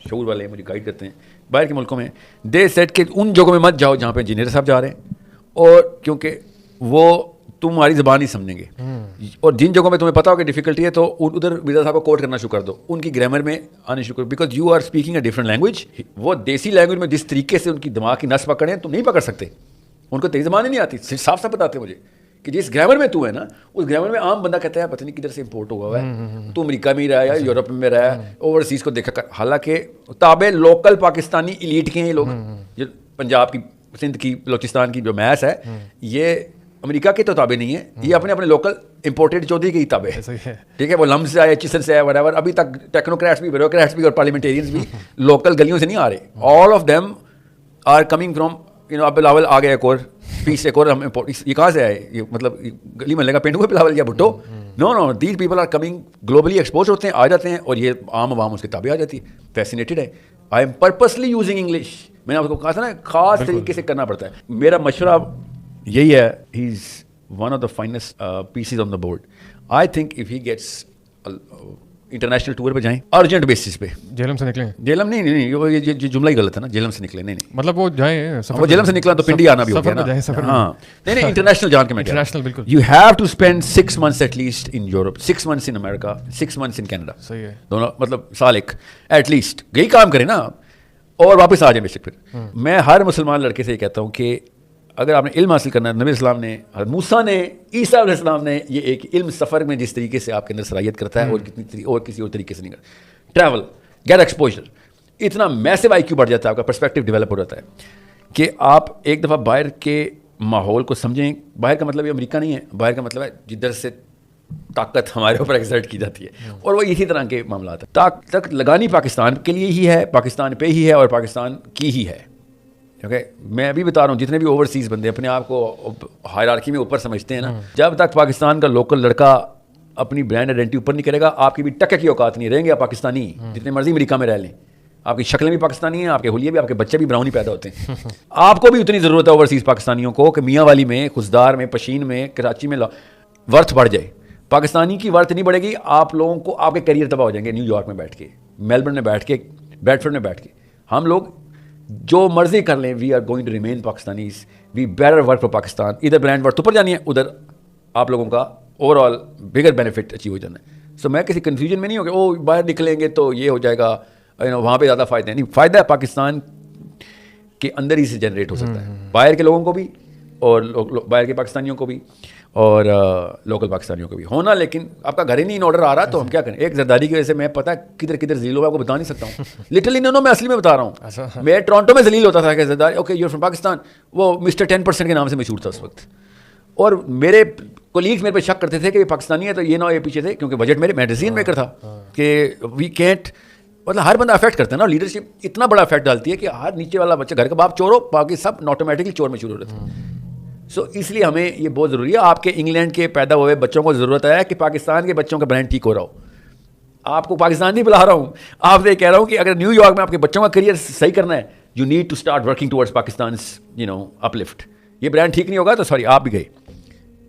شعور والے ہیں, مجھے گائیڈ کرتے ہیں باہر کے ملکوں میں. دے سیٹ کہ ان جگہوں میں مت جاؤ جہاں پہ انجینئر صاحب جا رہے ہیں, اور کیونکہ وہ تمہاری زبان ہی سمجھیں گے, اور جن جگہوں میں تمہیں پتا ہو کہ ڈیفیکلٹی ہے تو ادھر مرزا صاحب کو کوٹ کرنا شروع کر دو, ان کی گرامر میں آنے شروع کرو, because you are speaking a different language. وہ دیسی لینگویج میں جس طریقے سے ان کی دماغ کی نس پکڑے تم نہیں پکڑ سکتے, ان کو تیری زبان ہی نہیں آتی. صاف صاف بتاتے مجھے کہ جس گرامر میں تو ہے نا, اس گرامر میں عام بندہ کہتا ہے پتہ نہیں کدھر سے امپورٹ ہوا ہوا ہے, تو امریکہ میں ہی رہا ہے یا یورپ میں رہا ہے, اوورسیز کو دیکھا کر. حالانکہ تابع لوکل پاکستانی ایلیٹ کے ہیں یہ لوگ, جو پنجاب کی, سندھ کی, بلوچستان کی جو میس ہے, یہ امریکہ کے تو تابع نہیں ہے, یہ اپنے اپنے لوکل امپورٹیڈ چودھری کے ہی تابع ہے. ٹھیک ہے, وہ لمز سے آئے, چسن سے آئے, whatever. ابھی تک ٹیکنوکریٹس بھی, بیوروکریٹس بھی اور پارلیمنٹیرینز بھی لوکل گلیوں سے نہیں آ رہے. All of them are coming from اب بلاول آ گیا ایک اور پیس, ایک اور ہم یہ کہاں سے آئے, یہ مطلب گلی محلے کا پینٹو ہے بلاول یا Bhutto? No, these people are coming globally exposed ہوتے ہیں, آ جاتے ہیں, اور یہ عام عوام اس کے تابع آ جاتی ہے. فیسینیٹڈ ہے. I am purposely using English. میں نے آپ کو کہا تھا نا, خاص طریقے سے کرنا پڑتا ہے. میرا مشورہ یہی ہے, he is one of the finest pieces on the board. I think if he gets international tour پہ جائیں ارجنٹ بیسس پہ. جیلم سے نکلیں؟ جیلم نہیں, یہ جملہ ہی غلط ہے نا, جیلم سے نکلیں نہیں, مطلب وہ جائیں, وہ جیلم سے نکلا تو پنڈی آنا بھی ہو گیا نا. ہاں نہیں, انٹرنیشنل جان کے میں انٹرنیشنل بالکل. You have to spend 6 months at least in Europe, 6 months in America, 6 months in Canada. صحیح ہے, دونوں مطلب سال ایک ایٹ لیسٹ یہی کام کریں نا, اور واپس آ جائیں بے شک. پھر میں ہر مسلمان لڑکے سے یہ کہتا ہوں کہ اگر آپ نے علم حاصل کرنا ہے, نبی اسلام نے, موسیٰ نے, عیسیٰ علیہ السلام نے, یہ ایک علم سفر میں جس طریقے سے آپ کے اندر صلاحیت کرتا ہے, اور کتنی اور کسی اور طریقے سے نہیں کرتا. ٹریول, گیٹ ایکسپوجر, اتنا میسو آئی کیو بڑھ جاتا ہے, آپ کا پرسپیکٹو ڈیولپ ہو جاتا ہے کہ آپ ایک دفعہ باہر کے ماحول کو سمجھیں. باہر کا مطلب یہ امریکہ نہیں ہے, باہر کا مطلب ہے جدھر سے طاقت ہمارے اوپر ایکسرٹ کی جاتی ہے, اور وہ اسی طرح کے معاملات ہیں. طاقت لگانی پاکستان کے لیے ہی ہے, پاکستان پہ ہی ہے, اور پاکستان کی ہی ہے. اوکے, میں ابھی بتا رہا ہوں, جتنے بھی اوورسیز بندے اپنے آپ کو ہائرارکی میں اوپر سمجھتے ہیں نا, جب تک پاکستان کا لوکل لڑکا اپنی برانڈ آئیڈینٹی اوپر نہیں کرے گا, آپ کی بھی ٹکے کی اوقات نہیں رہیں گے. آپ پاکستانی جتنے مرضی امریکہ میں رہ لیں, آپ کی شکلیں بھی پاکستانی ہیں, آپ کے حلیے بھی, آپ کے بچے بھی براؤنی پیدا ہوتے ہیں. آپ کو بھی اتنی ضرورت ہے اوورسیز پاکستانیوں کو کہ میاں والی میں, خزدار میں, پشین میں, کراچی میں ورتھ بڑھ جائے. پاکستانی کی ورتھ نہیں بڑھے گی, آپ لوگوں کو آپ کے کیریئر تباہ ہو جائیں گے. نیو یارک میں بیٹھ کے, میلبرن میں بیٹھ کے, بیڈفورڈ میں بیٹھ کے. ہم لوگ جو مرضی کر لیں, we are going to remain Pakistanis, we better work for Pakistan. ادھر برانڈ ورتھ اوپر جانی ہے, ادھر آپ لوگوں کا اوور آل بگر بینیفٹ اچیو ہو جانا ہے. سو میں کسی کنفیوژن میں نہیں ہوں کہ او باہر نکلیں گے تو یہ ہو جائے گا, وہاں پہ زیادہ فائدہ ہے. نہیں, فائدہ ہے پاکستان کے اندر ہی سے جنریٹ ہو سکتا ہے, باہر کے لوگوں کو بھی, اور باہر کے پاکستانیوں کو بھی, اور لوکل پاکستانیوں کو بھی ہونا. لیکن آپ کا گھر ہی نہیں ان آرڈر آ رہا تو ہم کیا کریں. ایک زرداری کی وجہ سے میں پتہ کدھر کدھر ذلیل ہوا, آپ کو بتا نہیں سکتا ہوں. لٹرلی نو, میں اصلی میں بتا رہا ہوں. میں ٹورانٹو میں ذلیل ہوتا تھا کہ Zardari, okay you are from Pakistan, وہ مسٹر 10% کے نام سے مشہور تھا اس وقت. اور میرے کولیگس میرے پہ شک کرتے تھے کہ یہ پاکستانی ہے, تو یہ نہ یہ پیچھے تھے, کیونکہ بجٹ میرے, میں ڈیسیژن میکر تھا کہ وی کینٹ, مطلب ہر بندہ افیکٹ کرتا ہے نا. لیڈرشپ اتنا بڑا افیکٹ ڈالتی ہے کہ ہر نیچے والا بچہ, گھر کا باپ چور ہو, باقی سب آٹومیٹکلی چور میں شروع ہو رہے تھے. سو اس لیے ہمیں یہ بہت ضروری ہے. آپ کے انگلینڈ کے پیدا ہوئے بچوں کو ضرورت ہے کہ پاکستان کے بچوں کا برانڈ ٹھیک ہو رہا ہو. آپ کو پاکستان نہیں بلا رہا ہوں, آپ سے یہ کہہ رہا ہوں کہ اگر نیو یارک میں آپ کے بچوں کا کریئر صحیح کرنا ہے, you need to start working towards Pakistan's uplift. یہ برانڈ ٹھیک نہیں ہوگا تو سوری آپ بھی گئے.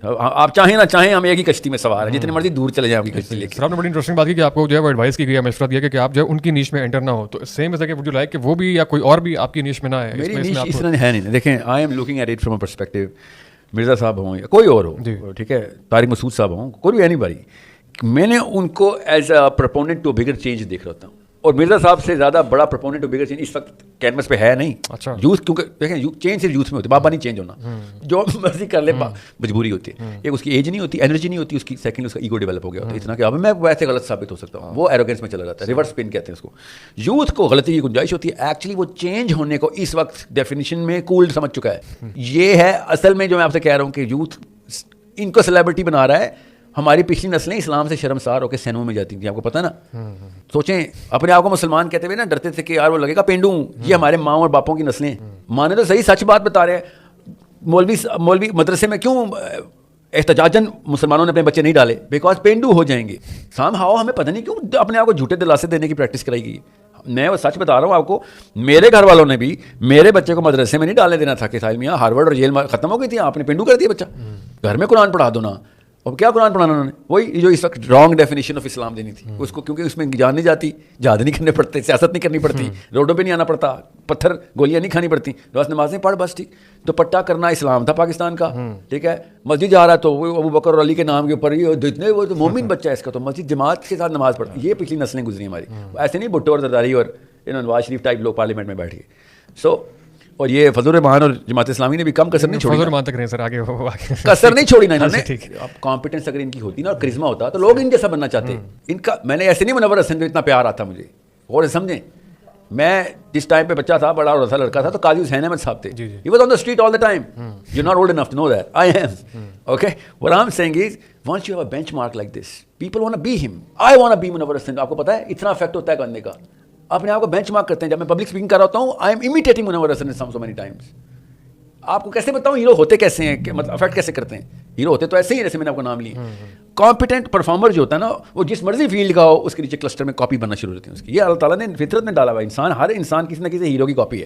آپ چاہیں نہ چاہیں, ہم ایک ہی کشتی میں سوار ہیں, جتنے مرضی دور چلے جائیں آپ کی کشتی لے کے. سر, آپ نے بڑی انٹرسٹنگ بات کی کہ آپ کو جو ہے وہ ایڈوائس کی گئی ہے, مشورہ دیا کہ آپ جو ہے ان کی نیش میں انٹر نہ ہو. تو same as would you like کہ وہ بھی یا کوئی اور بھی آپ کی نیش میں نہ ہے؟ میری نیش اس طرح ہے نہیں. دیکھیں, I am looking at it from a perspective, Mirza sahib ہوں یا کوئی اور ہو, ٹھیک ہے, طارق مسعود صاحب ہوں, کوئی بھی اینی باری, میں نے ان کو as a proponent to bigger change دیکھ رہا ہوں. اور مرزا صاحب سے زیادہ بڑا پرپوننٹ ٹو بگر چینج اس وقت کینوس پہ ہے نہیں. اچھا, یوتھ, کیونکہ دیکھیں چینج صرف یوتھ میں ہوتی ہے, بابا نہیں چینج ہونا, جو مرضی کر لے مجبوری ہوتی ہے. ایک اس کی ایج نہیں ہوتی, انرجی نہیں ہوتی اس کی, سیکنڈ اس کا ایگو ڈیولپ ہو گیا ہوتا ہے اتنا کہ اب میں ویسے غلط ثابت ہو سکتا ہوں. وہ ایروگینس میں چلا جاتا ہے, ریورس اسپن کہتے ہیں اس کو. یوتھ کو غلطی کی گنجائش ہوتی ہے. ایکچولی وہ چینج ہونے کو اس وقت ڈیفینیشن میں کولڈ سمجھ چکا ہے. یہ ہے اصل میں جو میں آپ سے کہہ رہا ہوں کہ یوتھ ان کو سیلیبریٹی بنا رہا ہے. ہماری پچھلی نسلیں اسلام سے شرمسار ہو کے سینموں میں جاتی تھیں, آپ کو پتہ نا. سوچیں, اپنے آپ کو مسلمان کہتے ہوئے نا ڈرتے تھے کہ یار وہ لگے گا پینڈو ہوں. یہ ہمارے ماں اور باپوں کی نسلیں, مانے تو صحیح سچ بات بتا رہے ہیں. مولوی مدرسے میں کیوں احتجاجاً مسلمانوں نے اپنے بچے نہیں ڈالے؟ بیکاز پینڈو ہو جائیں گے. سام ہاؤ ہمیں پتہ نہیں کیوں اپنے آپ کو جھوٹے دلاسے دینے کی پریکٹس کرائی گئی. میں وہ سچ بتا رہا ہوں آپ کو, میرے گھر والوں نے بھی میرے بچے کو مدرسے میں نہیں ڈالنے دینا تھا کہ ساحل میاں ہارورڈ اور ییل ختم ہو گئی تھی, آپ نے پینڈو کر دیا بچہ. گھر میں قرآن پڑھا دو نا, اور کیا قرآن پڑھانا انہوں نے؟ وہی جو اس وقت رانگ ڈیفینیشن آف اسلام دینی تھی اس کو, کیونکہ اس میں جان نہیں جاتی, جہاد نہیں کرنے پڑتے, سیاست نہیں کرنی پڑتی, روڈوں پہ نہیں آنا پڑتا, پتھر گولیاں نہیں کھانی پڑتی, بس نمازیں پڑھ بس ٹھیک. تو پٹا کرنا اسلام تھا پاکستان کا, ٹھیک ہے. مسجد جا رہا تو وہ ابو بکر اور علی کے نام کے اوپر اتنے, وہ تو مومن بچہ ہے اس کا, تو مسجد جماعت کے ساتھ نماز پڑھتا. یہ پچھلی نسلیں گزری ہماری, ایسے نہیں بھٹو اور زرداری اور نواز شریف ٹائپ لوگ پارلیمنٹ میں بیٹھ گئے. سو اور یہ فضل الرحمان اور جماعت اسلامی نے بھی کم کسر نہیں چھوڑی, کسر نہیں چھوڑی نا انہوں نے. اب کمپیٹنس اگر ان کی ہوتی نا اور کرزما ہوتا تو لوگ ان جیسا بننا چاہتے. ان کا میں نے ایسے نہیں منور حسن جو اتنا پیار آتا مجھے, اور سمجھیں میں جس ٹائم پہ بچہ تھا, بڑا اور لڑکا تھا, تو قاضی حسین احمد صاحب تھے. He was on the street all the time. You're not old enough to know that. I am. Okay. What I'm saying is, once you have a benchmark like this, people want to be him. I want to be منور حسن. آپ کو پتا ہے اتنا effect ہوتا ہے کرنے کا, اپنے آپ کو بینچ مارک کرتے ہیں. جب میں پبلک اسپیکنگ کر رہا ہوتا ہوں, I am imitating Munawar Hassan so many times. آپ کو کیسے بتاؤں ہیرو ہوتے کیسے ہیں, مطلب افیکٹ کیسے کرتے ہیں. ہیرو ہوتے تو ایسے ہی جیسے میں نے آپ کو نام لی. کمپیٹنٹ پرفارمر جو ہوتا ہے نا, وہ جس مرضی فیلڈ کا ہو اس کے نیچے کلسٹر میں کاپی بننا شروع ہوتی ہے اس کی. یہ اللہ تعالیٰ نے فطرت میں ڈالا ہوا ہے. انسان, ہر انسان کسی نہ کسی ہیرو کی کاپی ہے.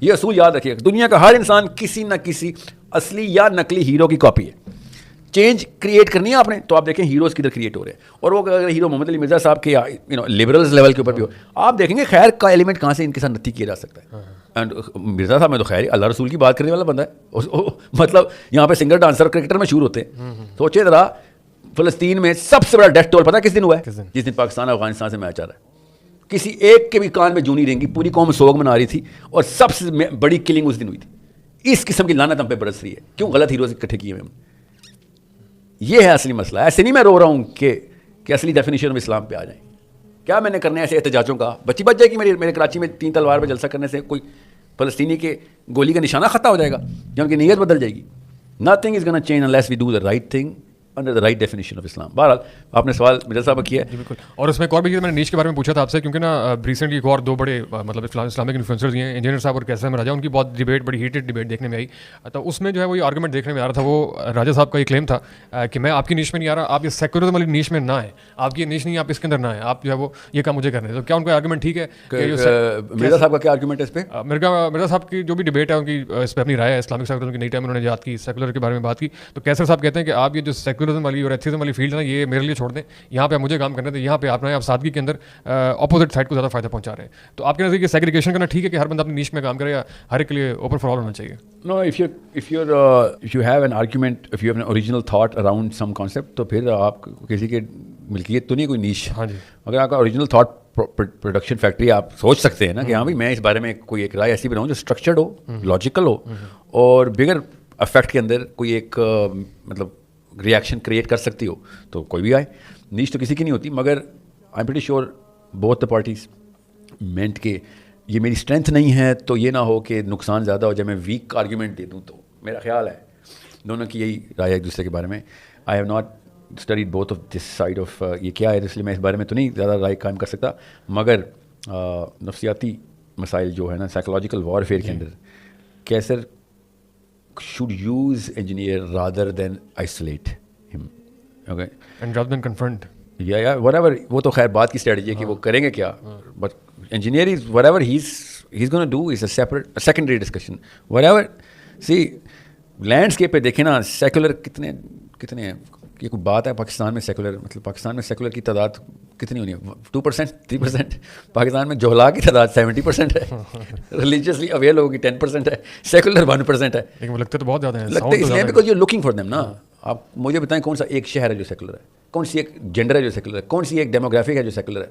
یہ اصول یاد رکھیے گا, دنیا کا ہر انسان کسی نہ کسی اصلی یا نقلی ہیرو کی کاپی ہے. چینج کریٹ کرنی ہے آپ نے, تو آپ دیکھیں ہیروز کدھر کریٹ ہو رہے ہیں. اور وہ اگر ہیرو محمد علی مرزا صاحب کے لبرلز لیول کے اوپر بھی ہو, آپ دیکھیں گے خیر کا ایلیمنٹ کہاں سے ان کے ساتھ نتی کیا جا سکتا ہے. اینڈ مرزا صاحب میں تو خیر اللہ رسول کی بات کرنے والا بندہ ہے. مطلب یہاں پہ سنگر ڈانسر کرکٹر مشہور ہوتے ہیں. سوچے ذرا, فلسطین میں سب سے بڑا ڈیتھ ٹول پتہ کس دن ہوا ہے؟ جس دن پاکستان افغانستان سے میچ آ رہا ہے. کسی ایک کے بھی کان میں جونی رہیں گی, پوری قوم سوگ منا رہی تھی, اور سب سے بڑی کلنگ اس دن ہوئی تھی. اس قسم کی لعنت ہم پہ برس رہی ہے. کیوں؟ غلط ہیروز اکٹھے کیے ہوئے. یہ ہے اصلی مسئلہ. ایسے نہیں میں رو رہا ہوں کہ اصلی ڈیفینیشن آف اسلام پہ آ جائیں. کیا میں نے کرنا ہے ایسے احتجاجوں کا؟ بچی بچ جائے گی میرے کراچی میں 3 تلوار پہ جلسہ کرنے سے کوئی فلسطینی کے گولی کا نشانہ خطا ہو جائے گا یا ان کی نیت بدل جائے گی؟ Nothing is going to change unless we do the right thing under the right definition of Islam. بہرحال آپ نے سوال مرزا صاحب کیا ہے. بالکل. اور اس میں ایک اور بھی میں نے نیش کے بارے میں پوچھا تھا آپ سے, کیونکہ نا ریسنٹلی ایک اور 2 بڑے مطلب اسلامک انفلوئنسرز ہیں, انجینئر صاحب اور کیسر احمد راجہ, ان کی بہت ڈیبیٹ, بڑی ہیٹڈ ڈیبیٹ دیکھنے میں آئی. تو اس میں جو ہے وہ یہ آرگومنٹ دیکھنے میں آ رہا تھا, وہ راجہ صاحب کا یہ کلیم تھا کہ میں آپ کی نیش میں نہیں آ رہا, آپ یہ سیکولرزم والی نیش میں نہ ہے, آپ کی نیش نہیں, آپ اس کے اندر نہ ہے, آپ جو ہے وہ یہ کام مجھے کرنے. تو کیا ان کا آرگومنٹ ٹھیک ہے؟ مرزا صاحب کا کیا آرگومنٹ ہے اس پہ؟ مرزا صاحب کی جو بھی ڈیبیٹ ہے ان کی اس پہ اپنی رائے ہے. اسلامک سیکولرزم کی نئی ٹائم انہوں نے یاد کی, سیکولر کے بارے میں بات کی. تو کیسر صاحب کہتے ہیں کہ آپ یہ جو سیکولرزم والی اور ایتھیزم والی فیلڈ ہے نا, یہ میرے لیے چھوڑ دیں, یہاں پہ مجھے کام کرنے دیں, یہاں پہ آپ نے آپ سادگی کے اندر اپوزٹ سائڈ کو زیادہ فائدہ پہنچا رہے ہیں. تو آپ کے نظر یہ سیگریگیشن کرنا ٹھیک ہے کہ ہر بندہ اپنی نیش میں کام کرے, یا ہر ایک کے لیے اوپن فار آل ہونا چاہیے؟ No, if you have an argument, if you have an original thought around some concept, تو پھر آپ کسی کے ملکیت تو نہیں کوئی نیش. ہاں جی. اگر آپ کا اوریجنل تھاٹ پروڈکشن فیکٹری, آپ سوچ سکتے ہیں نا کہ ہاں بھائی میں اس بارے میں کوئی ایک رائے ایسی بناؤں جو اسٹرکچرڈ ہو, لاجیکل ہو, اور بگر افیکٹ کے اندر کوئی ایک مطلب ریئیکشن کریٹ کر سکتی ہو, تو کوئی بھی آئے. نیش تو کسی کی نہیں ہوتی, مگر I am pretty sure both the parties meant کہ یہ میری اسٹرینتھ نہیں ہے, تو یہ نہ ہو کہ نقصان زیادہ ہو جب میں ویک آرگیومنٹ دے دوں. تو میرا خیال ہے دونوں کی یہی رائے ہے ایک دوسرے کے بارے میں. I have not studied both of this side of یہ کیا ہے, اس لیے میں اس بارے میں تو نہیں زیادہ رائے قائم کر سکتا. مگر نفسیاتی مسائل جو ہے نا, سائیکولوجیکل وارفیئر کے اندر, کیسر should use engineer rather than isolate him. Okay. And rather than confront. Yeah, whatever. وہ تو خیر بات کی اسٹریٹجی ہے کہ وہ کریں گے کیا. But engineer is whatever he's going to do is a separate, a secondary discussion. Whatever. See, landscape پہ دیکھیں نا, سیکولر کتنے ہیں. یہ کوئی بات ہے پاکستان میں سیکولر, مطلب پاکستان میں سیکولر کی تعداد کتنی ہونی ہے؟ 2%, 3%. پاکستان میں جوہلا کی تعداد 70% ہے, ریلیجیسلی اویئر لوگوں کی 10% ہے, سیکولر 1% ہے. لیکن وہ لگتے تو بہت زیادہ ہیں. لگتے اس لیے because you are looking for them نا. آپ مجھے بتائیں کون سا ایک شہر ہے جو سیکولر ہے, کون سی ایک جینڈر ہے جو سیکولر ہے, کون سی ایک ڈیموگرافک ہے جو سیکولر ہے.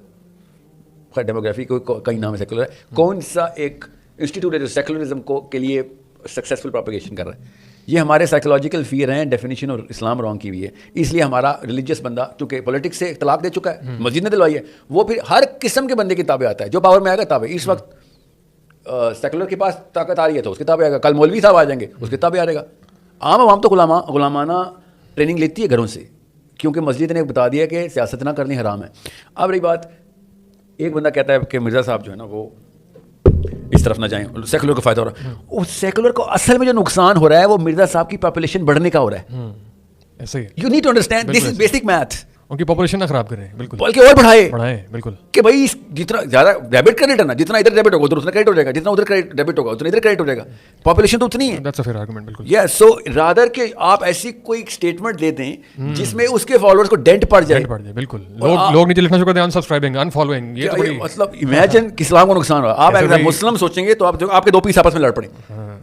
خیر ڈیموگرافی کو کئی نام ہے سیکولر ہے. کون سا ایک انسٹیٹیوٹ ہے جو سیکولرزم کو کے لیے سکسیزفل پروپیگیشن کر رہا ہے. یہ ہمارے سائیکولوجیکل فیئر ہیں, ڈیفینیشن اور اسلام رانگ کی ہوئی ہے. اس لیے ہمارا ریلیجیس بندہ چونکہ پولیٹکس سے طلاق دے چکا ہے, مسجد نے دلوائی ہے, وہ پھر ہر قسم کے بندے کی تابع آتا ہے. جو پاور میں آئے گا تابع. اس وقت سیکولر کے پاس طاقت آ رہی ہے تو اس کے تابع آئے گا, کل مولوی صاحب آ جائیں گے اس کے تابع آ رہے گا. عام عوام تو غلامانہ ٹریننگ لیتی ہے گھروں سے, کیونکہ مسجد نے بتا دیا کہ سیاست نہ کرنی حرام ہے. اب رہی بات, ایک بندہ کہتا ہے کہ مرزا صاحب جو ہے نا وہ اس طرف نہ جائیں, سیکولر کو فائدہ ہو رہا ہے. اس سیکولر کو اصل میں جو نقصان ہو رہا ہے وہ مرزا صاحب کی پاپولیشن بڑھنے کا ہو رہا ہے. ایسے ہی you need to understand this is basic math. ان کی پاپولیشن نہ خراب کریں, بالکل, بلکہ اور بڑھائیں, بالکل, کہ بھائی جتنا زیادہ ڈیبٹ کریڈٹ ہے نا, جتنا ادھر ڈیبٹ ہوگا ادھر اتنا کریڈٹ ہو جائے گا, جتنا ادھر ڈیبٹ ہوگا اتنا ادھر کریڈٹ ہو جائے گا. پاپولیشن تو اتنی ہے. دیٹس اے فیئر آرگومنٹ, بالکل. یا سو رادر کہ آپ ایسی کوئی اسٹیٹمنٹ دے دیں جس میں اس کے فالوورز کو ڈینٹ پڑ جائے, بالکل. لوگ نیچے لکھنا شروع کر دیں ان سبسکرائبنگ, ان فالوئنگ. یہ تو مطلب امیجن کہ اسلام کو نقصان ہوا. آپ اگر مسلم سوچیں گے تو آپ کے دو پیس آپس میں لڑ پڑیں,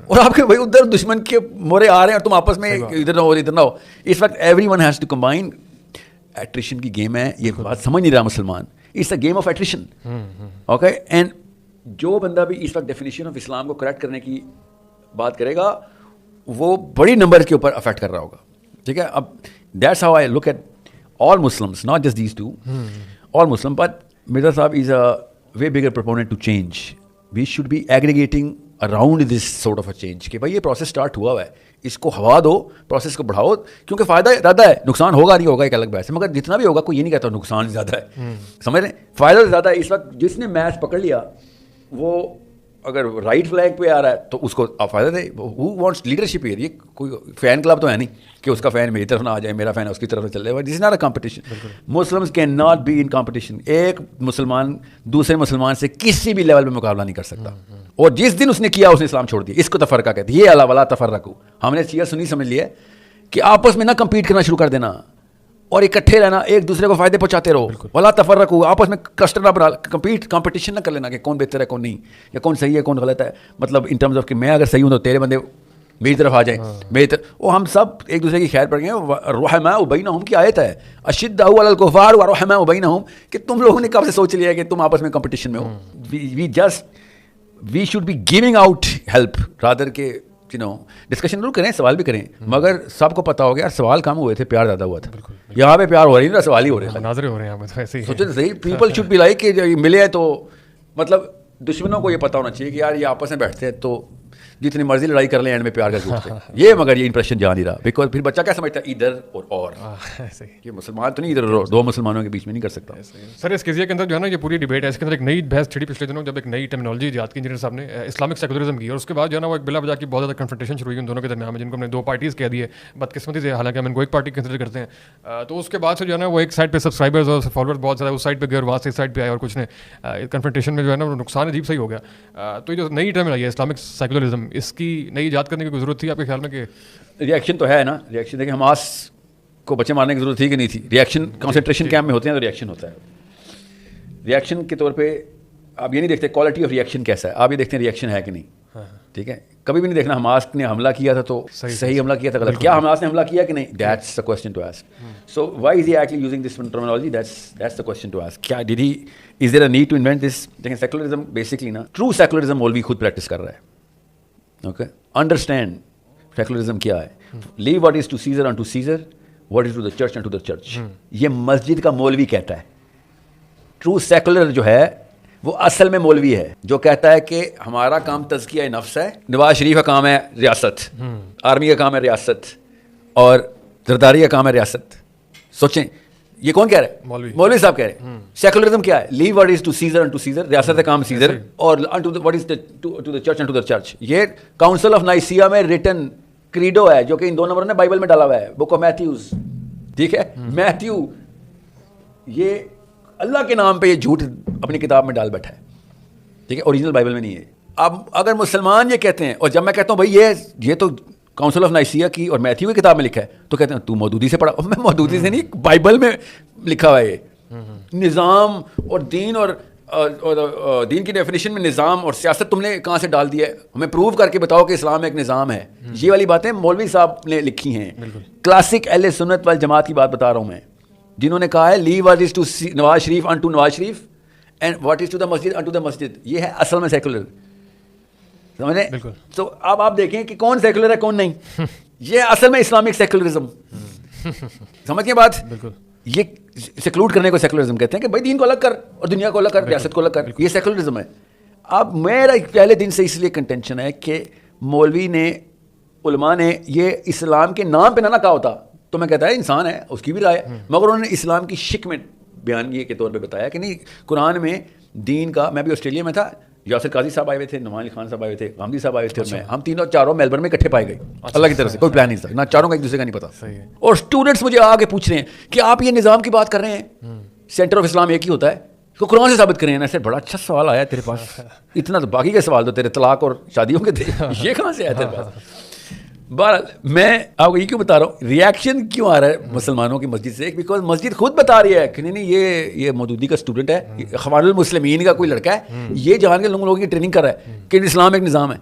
اور آپ کے بھائی ادھر دشمن کے مورے آ رہے ہیں اور تم آپس میں ادھر نہ ہو ادھر نہ ہو. اس وقت everyone has to combine. Attrition کی گیم ہے, یہ بات سمجھ نہیں رہا مسلمان. It's a game of attrition. Okay, and جو بندہ بھی اس وقت ڈیفینیشن آف اسلام کو کریکٹ کرنے کی بات کرے گا وہ بڑی نمبر کے اوپر افیکٹ کر رہا ہوگا. ٹھیک ہے, اب that's how I look at all Muslims, not just these two, all Muslim. But Mirza Sahab is a way bigger proponent to change. We should be aggregating around this sort of a change کہ بھائی یہ process start ہوا ہے, اس کو ہوا دو, process کو بڑھاؤ, کیونکہ فائدہ زیادہ ہے, نقصان ہوگا نہیں ہوگا ایک الگ بحث ہے, مگر جتنا بھی ہوگا کوئی یہ نہیں کہتا نقصان زیادہ ہے. سمجھ رہے ہیں, فائدہ زیادہ ہے. اس وقت جس نے میچ پکڑ لیا وہ اگر رائٹ فلیگ پہ آ رہا ہے تو اس کو آپ فائدہ دے. Who wants leadership here. یہ کوئی فین کلب تو ہے نہیں کہ اس کا فین میری طرف نہ آ جائے, میرا فین اس کی طرف نہ چل جائے. This is not a competition. Muslims cannot be in competition. ایک مسلمان دوسرے مسلمان سے کسی بھی لیول پہ مقابلہ نہیں کر سکتا, اور جس دن اس نے کیا اس نے اسلام چھوڑ دیا. اس کو تفرقہ کہتے ہیں. یہ اللہ ولا تفرقوا, ہم نے شیعہ سنی سمجھ لیا کہ آپس میں نہ کمپیٹ کرنا شروع کر دینا اور اکٹھے رہنا, ایک دوسرے کو فائدے پہنچاتے رہو. ولا تفرقوا, آپس میں کلسٹر نہ بنا, کمپٹیشن نہ کر لینا کہ کون بہتر ہے کون نہیں, یا کون صحیح ہے کون غلط ہے. مطلب ان ٹرمز آف کہ میں اگر صحیح ہوں تو تیرے بندے میری طرف آ جائیں, میری طرف. وہ ہم سب ایک دوسرے کی خیر پڑ گئے ہیں. رحماء بینہم کی آیت ہے, اشداء علی الکفار ورحماء بینہم, کہ تم لوگوں نے کب سے سوچ لیا کہ تم آپس میں کمپٹیشن میں ہو. We should be giving out help rather کے ڈسکشن ضرور کریں, سوال بھی کریں, مگر سب کو پتا ہو گیا سوال کم ہوئے تھے, پیار زیادہ ہوا تھا. یہاں پہ پیار ہو رہی ہے نا, سوال ہی ہو رہے ہیں, ناظریں ہو رہے ہیں. ایسے ہی سوچیں صحیح. پیپل شوڈ بی لائک کہ ملے ہیں تو مطلب دشمنوں کو یہ پتا ہونا چاہیے کہ یار یہ آپس میں بیٹھتے ہیں تو جتنی مرضی لڑائی کر لیں اینڈ میں پیار کا جھوٹ. یہ مگر یہ امپریشن جا نہیں رہا, بیکاز پھر بچہ کیا سمجھتا ہے ادھر اور یہ مسلمان تو نہیں ادھر دو مسلمانوں کے بیچ میں نہیں کر سکتا. سر اس قضیے کے اندر جو ہے نا یہ پوری ڈیبیٹ ہے, اس کے اندر ایک نئی بحث چھڑی پچھلے دنوں جب ایک نئی ٹرمینالوجی ایجاد کی انجینئر صاحب نے, اسلامک سیکولرزم کی, اور اس کے بعد جو ہے نا وہ ایک بلا بجا کی بہت زیادہ کنفرنٹیشن شروع ہوئی ان دونوں کے درمیان میں, جن کو ہم نے دو پارٹیز کہہ دیے بدقسمتی سے, حالانکہ ہم ان کو ایک پارٹی کنسیڈر کرتے ہیں. تو اس کے بعد سے جو ہے نا وہ ایک سائڈ پہ سبسکرائبرز اور فالوورز بہت زیادہ اس سائڈ پہ گئے اور وہاں سے اس سائڈ پہ آئے, اور کچھ نے کنفرنٹیشن میں جو ہے نا نقصان عجیب صحیح ہو گیا. تو یہ جو نئی ٹرم آئی ہے اسلامک سیکولرزم, اس کی نئی ایجاد کرنے کی کوئی ضرورت تھی آپ کے خیال میں؟ کہ ریئیکشن تو ہے نا, ریئیکشن دیکھیں حماس کو بچے مارنے کی ضرورت تھی کہ نہیں تھی. ریئیکشن کنسنٹریشن کیمپ میں ہوتے ہیں تو ریئیکشن ہوتا ہے. ریئیکشن کے طور پہ آپ یہ نہیں دیکھتے کوالٹی آف ریئیکشن کیسا ہے, آپ یہ دیکھتے ہیں ریئیکشن ہے کہ نہیں. ٹھیک ہے, کبھی بھی نہیں دیکھنا حماس نے حملہ کیا تھا تو صحیح حملہ کیا تھا غلط, کیا حماس نے حملہ کیا کہ نہیں, that's the question to ask. So why is he actually using this terminology, that's the question to ask. کیا did he, is there a need to invent this. دیکھیں سیکولرزم بیسکلی نا, ٹرو سیکولرزم مولوی خود practice کر رہا ہے. Okay, understand secularism کیا ہے. Leave what is to Caesar unto Caesar, what is to the church unto the church. یہ مسجد کا مولوی کہتا ہے. ٹرو سیکولر جو ہے وہ اصل میں مولوی ہے جو کہتا ہے کہ ہمارا کام تزکیہ نفس ہے, نواز شریف کا کام ہے ریاست, آرمی کا کام ہے ریاست, اور زرداری کا کام ہے ریاست. سوچیں یہ کون کہہ رہا ہے؟ مولوی صاحب کہہ رہے ہیں. سیکولرزم کیا ہے؟ Leave what is to Caesar unto Caesar, ریاست کا کام سیزر, اور what is to the church unto the church. یہ کاؤنسل آف نائسیا میں ریٹن کریڈو ہے جو کہ ان 2 نمبروں نے بائبل میں ڈالا ہوا ہے, بک آف میتھیوز. ٹھیک ہے, میتھیو یہ اللہ کے نام پہ یہ جھوٹ اپنی کتاب میں ڈال بیٹھا ہے. ٹھیک ہے, اوریجنل بائبل میں نہیں ہے. اب اگر مسلمان یہ کہتے ہیں, اور جب میں کہتا ہوں بھائی یہ تو کاؤنسل آف نائسیا کی اور میتھیو کی کتاب میں لکھا ہے, تو کہتے ہیں تو مودودی سے پڑھا. میں مودودی سے نہیں, بائبل میں لکھا ہوا ہے. یہ نظام اور دین اور دین کی ڈیفینیشن میں نظام اور سیاست تم نے کہاں سے ڈال دیا ہے؟ ہمیں پروو کر کے بتاؤ کہ اسلام ایک نظام ہے. یہ والی باتیں مولوی صاحب نے لکھی ہیں. کلاسک اہل سنت والجماعت کی بات بتا رہا ہوں میں, جنہوں نے کہا ہے leave what is to Nawaz Sharif unto Nawaz Sharif and what is to the masjid unto دا مسجد. یہ ہے اصل میں سیکولر. سمجھے؟ تو اب آپ دیکھیں کہ کون سیکولر ہے کون نہیں. یہ اصل میں اسلامک سیکولرزم. سمجھ گئے بات؟ یہ سیکلوڈ کرنے کو سیکولرزم کہتے ہیں کہ بھائی دین کو الگ کر اور دنیا کو الگ کر, ریاست کو الگ کر. یہ سیکولرزم ہے. اب میرا پہلے دن سے اس لیے کنٹینشن ہے کہ مولوی نے, علماء نے یہ اسلام کے نام پہ نہ کہا ہوتا تو میں کہتا ہے انسان ہے, اس کی بھی رائے, مگر انہوں نے اسلام کی شک میں بیان یہ کے طور پہ بتایا کہ نہیں, قرآن میں دین کا, میں بھی آسٹریلیا میں تھا, یاسر قاضی صاحب آئے ہوئے تھے, نعمان علی خان صاحب آئے ہوئے تھے, غامدی صاحب آئے ہوئے تھے, اور میں, ہم تینوں چاروں میلبرن میں اکٹھے پائے گئے اللہ کی طرف سے, کوئی پلان نہیں تھا, نہ چاروں کا ایک دوسرے کا نہیں پتا. اور اسٹوڈنٹس مجھے آگے پوچھ رہے ہیں کہ آپ یہ نظام کی بات کر رہے ہیں, سینٹر آف اسلام ایک ہی ہوتا ہے, اس کو قرآن سے ثابت کریں. ایسے بڑا اچھا سوال آیا تیرے پاس, اتنا تو باقی کے سوال تو تیرے طلاق اور شادیوں کے تھے, یہ کہاں سے آیا تیرے پاس. بہرحال میں آپ کو یہ کیوں بتا رہا ہوں, ریئیکشن کیوں آ رہا ہے مسلمانوں کی مسجد سے, بیکاز مسجد خود بتا رہی ہے کہ نہیں یہ مودودی کا اسٹوڈنٹ ہے, اخوان المسلمین کا کوئی لڑکا ہے, یہ جان کے لوگوں کی ٹریننگ کر رہا ہے کہ اسلام ایک نظام ہے.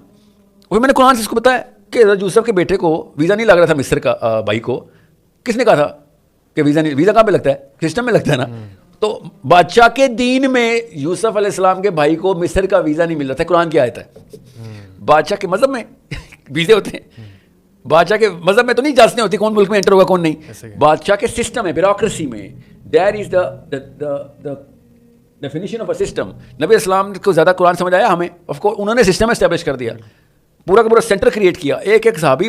اور میں نے قرآن سے اس کو بتایا کہ حضرت یوسف کے بیٹے کو ویزا نہیں لگ رہا تھا مصر کا, بھائی کو کس نے کہا تھا کہ ویزا نہیں, ویزا کہاں پہ لگتا ہے, سسٹم میں لگتا ہے نا. تو بادشاہ کے دین میں یوسف علیہ السلام کے بھائی کو مصر کا ویزا نہیں مل رہا تھا, قرآن کی آیت ہے. بادشاہ کے مذہب میں ویزے ہوتے ہیں, بادشاہ کے مذہب میں تو نہیں جانچنے ہوتی کون ملک میں انٹر ہوگا کون نہیں, بادشاہ کے سسٹم ہے, بیوروکریسی میں, there is the definition of a system. نبی اسلام کو زیادہ قرآن سمجھ آیا ہمیں, آف کورس انہوں نے سسٹم اسٹیبلش کر دیا, پورا کا پورا سینٹر کریٹ کیا. ایک ایک صحابی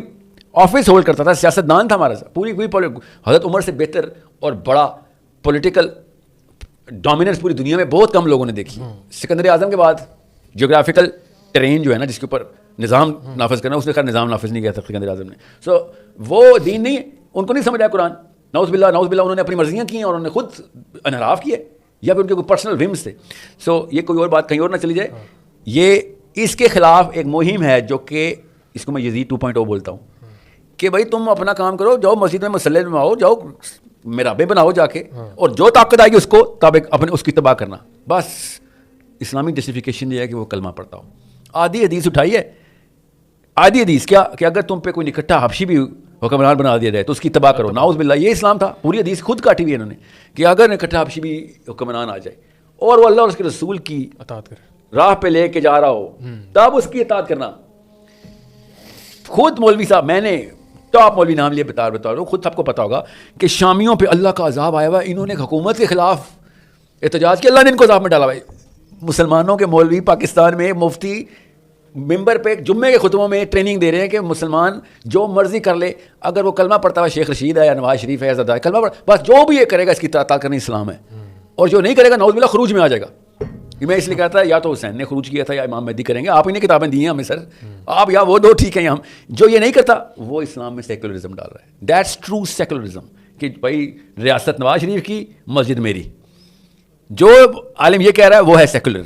آفس ہولڈ کرتا تھا, سیاست دان تھا ہمارا, پوری حضرت عمر سے بہتر اور بڑا پولیٹیکل ڈومیننس پوری دنیا میں بہت کم لوگوں نے دیکھی. سکندر اعظم کے بعد جغرافیکل ٹرین جو ہے نا جس کے اوپر نظام نافذ کرنا, اس نے خیر نظام نافذ نہیں کیا تھا سکندر اعظم نے. سو وہ دین نہیں, ان کو نہیں سمجھ آیا قرآن, نعوذ باللہ نعوذ باللہ, انہوں نے اپنی مرضیاں کی ہیں اور انہوں نے خود انحراف کیے, یا پھر ان کے کوئی پرسنل ومس تھے. سو یہ کوئی اور بات کہیں اور نہ چلی جائے. یہ اس کے خلاف ایک مہم ہے جو کہ اس کو میں یزید 2.0 بولتا ہوں کہ بھائی تم اپنا کام کرو, جاؤ مسجد میں مسلح میں آؤ, جاؤ مرابے بناؤ جا کے, اور جو طاقت آئے گی اس کو اپنے اس کی تباہ کرنا. بس اسلامی جسٹیفیکیشن یہ ہے کہ وہ کلمہ پڑھتا ہو. آدھی حدیث اٹھائی ہے, آدھی حدیث کیا کہ اگر تم پہ کوئی نکٹا حبشی بھی حکمران بنا دیا جائے تو اس کی تباہ کرو, نعوذ باللہ. یہ اسلام تھا, پوری حدیث خود کاٹی ہوئی ہے انہوں نے کہ اگر نکٹا حبشی بھی حکمران آ جائے اور وہ اللہ اور اس کے رسول کی اطاعت کرے, راہ پہ لے کے جا رہا ہو, تب اس کی اطاعت کرنا. خود مولوی صاحب, میں نے ٹاپ مولوی نام لیے بتا رہا ہوں, خود سب کو پتا ہوگا کہ شامیوں پہ اللہ کا عذاب آیا ہوا ہے, انہوں نے حکومت کے خلاف احتجاج کیا, اللہ نے ان کو عذاب میں ڈالا ہوا ہے. مسلمانوں کے مولوی پاکستان میں مفتی ممبر پہ جمعے کے خطبوں میں ٹریننگ دے رہے ہیں کہ مسلمان جو مرضی کر لے, اگر وہ کلمہ پڑھتا ہے, شیخ رشید ہے یا نواز شریف ہے یا زدہ ہے, کلمہ پڑھ, بس جو بھی یہ کرے گا اس کی اطاعت کرنی اسلام ہے, اور جو نہیں کرے گا نعوذ باللہ خروج میں آ جائے گا. میں اس لیے کہتا ہے یا تو حسین نے خروج کیا تھا یا امام مہدی کریں گے, آپ ہی نے کتابیں دی ہیں ہمیں سر, آپ یا وہ دو ٹھیک ہیں, ہم جو یہ نہیں کرتا وہ اسلام میں سیکولرزم ڈال رہا ہے. دیٹس ٹرو سیکولرزم کہ بھائی ریاست نواز شریف کی, مسجد میری. جو عالم یہ کہہ رہا ہے وہ ہے سیکولر.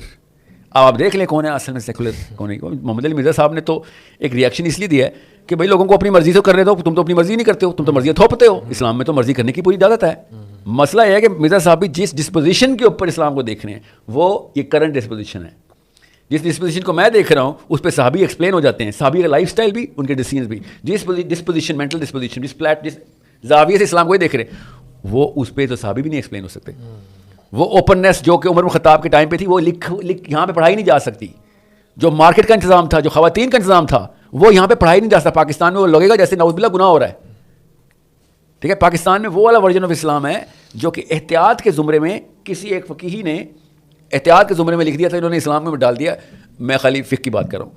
اب آپ دیکھ لیں کون ہے اصل میں سیکولر کون ہے. محمد علی مرزا صاحب نے تو ایک ریئیکشن اس لیے دیا ہے کہ بھائی لوگوں کو اپنی مرضی سے کرنے دو, تم تو اپنی مرضی نہیں کرتے ہو, تم تو مرضیاں تھوپتے ہو. اسلام میں تو مرضی کرنے کی پوری اجازت ہے. مسئلہ یہ ہے کہ مرزا صاحب بھی جس ڈسپوزیشن کے اوپر اسلام کو دیکھ رہے ہیں وہ یہ کرنٹ ڈسپوزیشن ہے. جس ڈسپوزیشن کو میں دیکھ رہا ہوں اس پہ صحابی ایکسپلین ہو جاتے ہیں, صحابی کا لائف سٹائل بھی, ان کے ڈیسیژنز بھی. جس ڈسپوزیشن مینٹل ڈسپوزیشن جس زاویے سے اسلام کو دیکھ رہے ہیں وہ اس پہ تو صحابی بھی نہیں ایکسپلین ہو سکتے. وہ اوپننیس جو کہ عمر بن خطاب کے ٹائم پہ تھی وہ لکھ یہاں پہ پڑھائی نہیں جا سکتی. جو مارکیٹ کا انتظام تھا, جو خواتین کا انتظام تھا, وہ یہاں پہ پڑھائی نہیں جا سکتا. پاکستان میں وہ لگے گا جیسے نعوذ باللہ گناہ ہو رہا ہے. ٹھیک ہے, پاکستان میں وہ والا ورژن آف اسلام ہے جو کہ احتیاط کے زمرے میں کسی ایک فقیہی نے احتیاط کے زمرے میں لکھ دیا تھا, انہوں نے اسلام میں ڈال دیا. میں خالی فقہ کی بات کر رہا ہوں,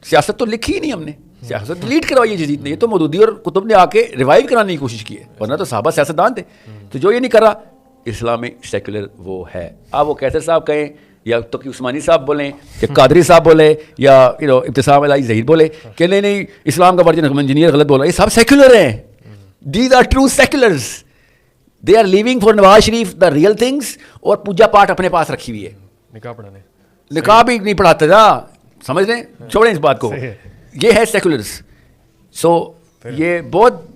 سیاست تو لکھی ہی نہیں ہم نے, سیاست ڈیلیٹ کروائی ہے جدید نے. یہ تو مودودی اور کتب نے آ کے ریوائیو کرانے کی کوشش کی ہے, ورنہ تو صحابہ سیاست دان تھے. تو جو یہ نہیں کر رہا اسلامک سیکولر وہ ہے. آپ وہ کیسر صاحب کہیں یا تو کہ عثمانی صاحب بولیں یا قادری صاحب بولے یا ابتسام الہی ظہیر بولے کہ نہیں اسلام کا ورژن انجینئر غلط بولا, یہ سب سیکولر ہیں. These are true seculars. They are leaving for Nawaz Sharif the real things, اور پوجا پاٹ اپنے پاس رکھی ہوئی ہے. نکاح پڑھانے, نکاح بھی نہیں پڑھاتے نا, سمجھ رہے ہیں, چھوڑیں اس بات کو. یہ ہے سیکولرز. سو یہ بہت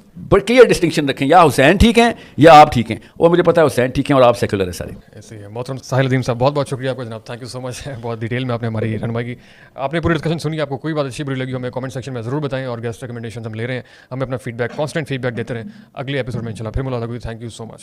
کلیئر ڈسٹنکشن رکھیں, یا حسین ٹھیک ہیں یا آپ ٹھیک ہیں, اور مجھے پتا ہے حسین ٹھیک ہیں اور آپ سیکولر ہیں سارے. ایسے ہی ہے. محترم ساحل الدین صاحب بہت بہت شکریہ آپ کا جناب, تھینک یو سو مچ. بہت ڈیٹیل میں آپ نے ہماری رہنمائی کی, آپ نے پوری ڈسکشن سنی. آپ کو کوئی بات اچھی بری لگی ہمیں کامنٹ سیکشن میں ضرور بتائیں, اور گیسٹ ریکمنڈیشن ہم لے رہے ہیں, ہمیں اپنا feedback constant feedback دیتے رہیں. اگلے ایپیسوڈ میں انشاءاللہ پھر ملاقات ہوگی. Thank you so much.